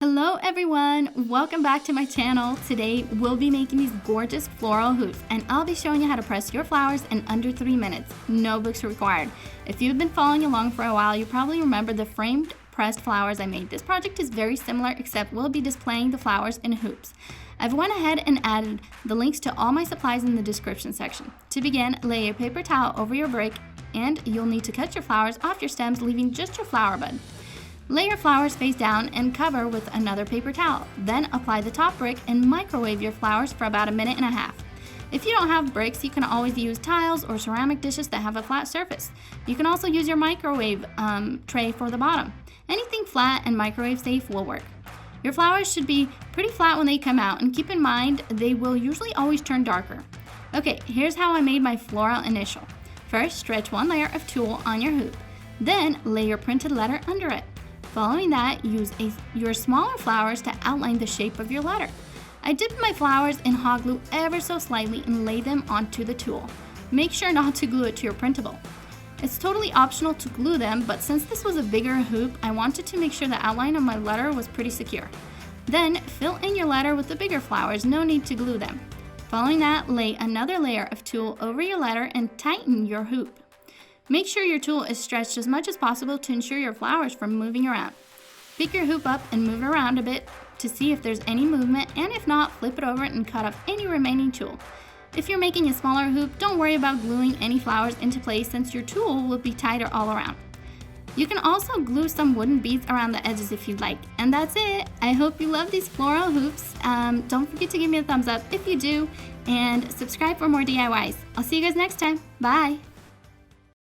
Hello everyone, welcome back to my channel. Today we'll be making these gorgeous floral hoops and I'll be showing you how to press your flowers in under 3 minutes. No books required. If you've been following along for a while, you probably remember the framed pressed flowers I made. This project is very similar except we'll be displaying the flowers in hoops. I've went ahead and added the links to all my supplies in the description section. To begin, lay a paper towel over your brick and you'll need to cut your flowers off your stems, leaving just your flower bud. Lay your flowers face down and cover with another paper towel. Then apply the top brick and microwave your flowers for about 1.5 minutes. If you don't have bricks, you can always use tiles or ceramic dishes that have a flat surface. You can also use your microwave tray for the bottom. Anything flat and microwave safe will work. Your flowers should be pretty flat when they come out, and keep in mind they will usually always turn darker. Okay, here's how I made my floral initial. First, stretch one layer of tulle on your hoop. Then lay your printed letter under it. Following that, use your smaller flowers to outline the shape of your letter. I dipped my flowers in hot glue ever so slightly and lay them onto the tulle. Make sure not to glue it to your printable. It's totally optional to glue them, but since this was a bigger hoop, I wanted to make sure the outline of my letter was pretty secure. Then fill in your letter with the bigger flowers, no need to glue them. Following that, lay another layer of tulle over your letter and tighten your hoop. Make sure your tulle is stretched as much as possible to ensure your flowers from moving around. Pick your hoop up and move it around a bit to see if there's any movement, and if not, flip it over and cut off any remaining tulle. If you're making a smaller hoop, don't worry about gluing any flowers into place since your tulle will be tighter all around. You can also glue some wooden beads around the edges if you'd like. And that's it. I hope you love these floral hoops. Don't forget to give me a thumbs up if you do, and subscribe for more DIYs. I'll see you guys next time. Bye!